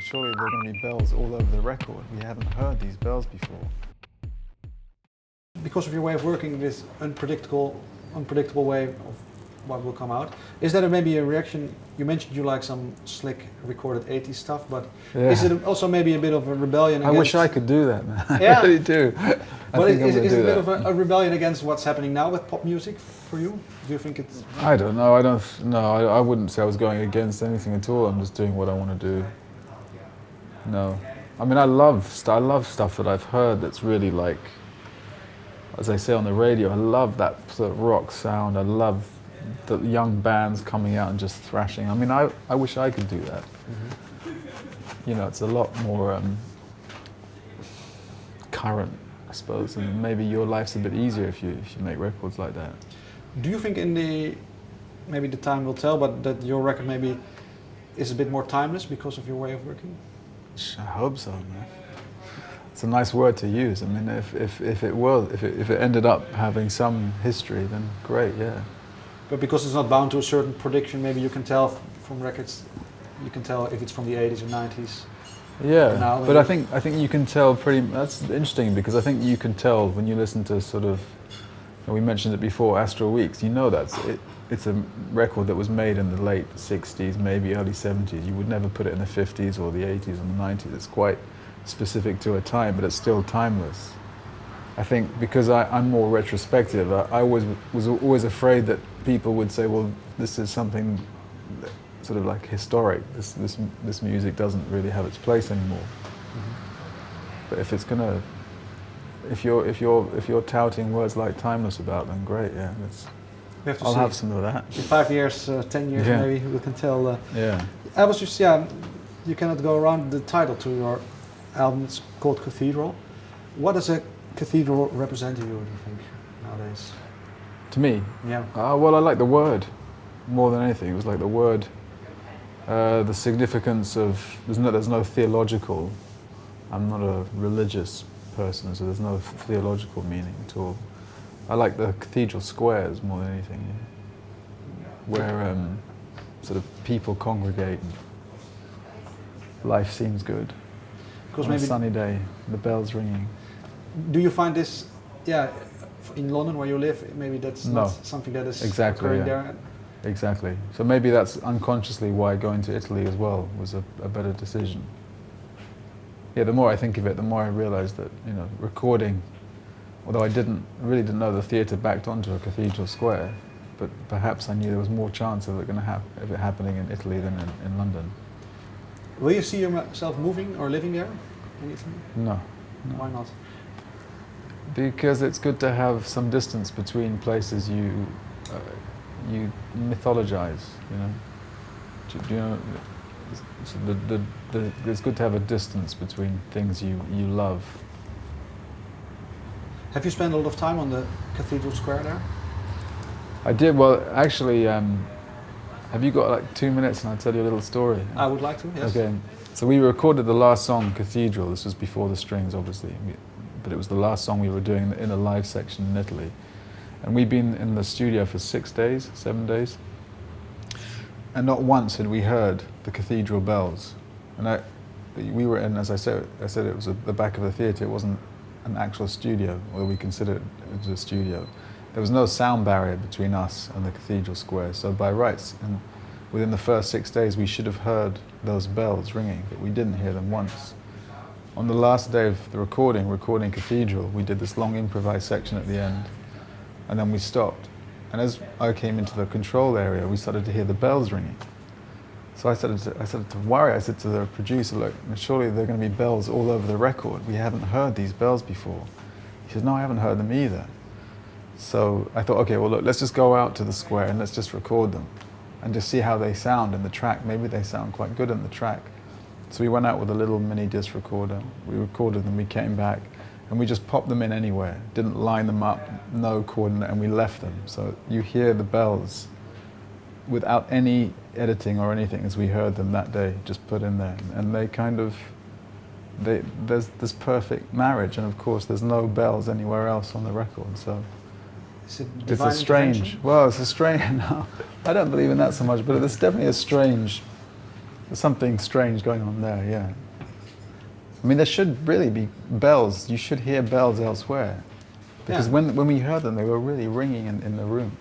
surely there are going to be bells all over the record. We haven't heard these bells before. Because of your way of working, this unpredictable way of what will come out, is that maybe a reaction? You mentioned you like some slick recorded 80s stuff, but is it also maybe a bit of a rebellion against... I wish I could do that, man. Yeah. I really do. But is it a bit of a rebellion against what's happening now with pop music for you? Do you think it's... I don't know. I wouldn't say I was going against anything at all. I'm just doing what I want to do. No. I mean, I love stuff that I've heard that's really like, as I say on the radio, I love that sort of rock sound. I love the young bands coming out and just thrashing. I mean, I wish I could do that. Mm-hmm. You know, it's a lot more current, I suppose, and maybe your life's a bit easier if you make records like that. Do you think maybe the time will tell, but that your record maybe is a bit more timeless because of your way of working? I hope so, man. It's a nice word to use. I mean, if it ended up having some history, then great, yeah. But because it's not bound to a certain prediction, maybe you can tell from records, you can tell if it's from the 80s or 90s. Yeah, now, but I think you can tell that's interesting, because I think you can tell when you listen to sort of, we mentioned it before, Astral Weeks, you know it's a record that was made in the late 60s, maybe early 70s. You would never put it in the 50s or the 80s or the 90s. It's quite specific to a time, but it's still timeless. I think because I'm more retrospective, I was always afraid that people would say, well, this is something sort of like historic. This music doesn't really have its place anymore. Mm-hmm. But if it's gonna, if you're touting words like timeless about them, great, yeah. I'll have some of that. In 5 years, 10 years, yeah. Maybe we can tell. Yeah. I was just you cannot go around the title to your album. It's called Cathedral. What does a cathedral represent to you, do you think, nowadays? To me? Yeah. Well, I like the word more than anything. It was like the word, the significance of, there's no theological, I'm not a religious person, so there's no theological meaning at all. I like the cathedral squares more than anything, yeah, where sort of people congregate and life seems good. Because on maybe a sunny day, the bells ringing. Do you find this, in London where you live, maybe that's not something that is occurring there? Exactly. So maybe that's unconsciously why going to Italy as well was a better decision. Yeah, the more I think of it, the more I realise that, you know, recording, although I really didn't know the theatre backed onto a cathedral square, but perhaps I knew there was more chance of it happening in Italy than in London. Will you see yourself moving or living there? Anything? No. Why not? Because it's good to have some distance between places you mythologize, you know. Do you know? It's good to have a distance between things you love. Have you spent a lot of time on the Cathedral Square there? I did. Well, actually, have you got like 2 minutes and I'll tell you a little story? I would like to, yes. Okay. So we recorded the last song, Cathedral. This was before the strings, obviously. But it was the last song we were doing in a live section in Italy. And we'd been in the studio for 7 days. And not once had we heard the cathedral bells. And we were in, as I said it was at the back of the theatre. It wasn't an actual studio, although we considered it as a studio. There was no sound barrier between us and the cathedral square. So by rights, and within the first 6 days, we should have heard those bells ringing, but we didn't hear them once. On the last day of the recording Cathedral, we did this long improvised section at the end, and then we stopped. And as I came into the control area, we started to hear the bells ringing. So I started to worry. I said to the producer, look, surely there are going to be bells all over the record. We haven't heard these bells before. He said, no, I haven't heard them either. So I thought, okay, well, look, let's just go out to the square and let's just record them and just see how they sound in the track. Maybe they sound quite good in the track. So we went out with a little mini disc recorder. We recorded them, we came back, and we just popped them in anywhere. Didn't line them up, no coordinate, and we left them. So you hear the bells without any editing or anything as we heard them that day, just put in there. And they kind of, there's this perfect marriage, and of course there's no bells anywhere else on the record. So it's a strange, well, it's a strange, no, I don't believe in that so much, but it's definitely a strange There's something strange going on there, yeah. I mean, there should really be bells. You should hear bells elsewhere. Because when we heard them, they were really ringing in the room.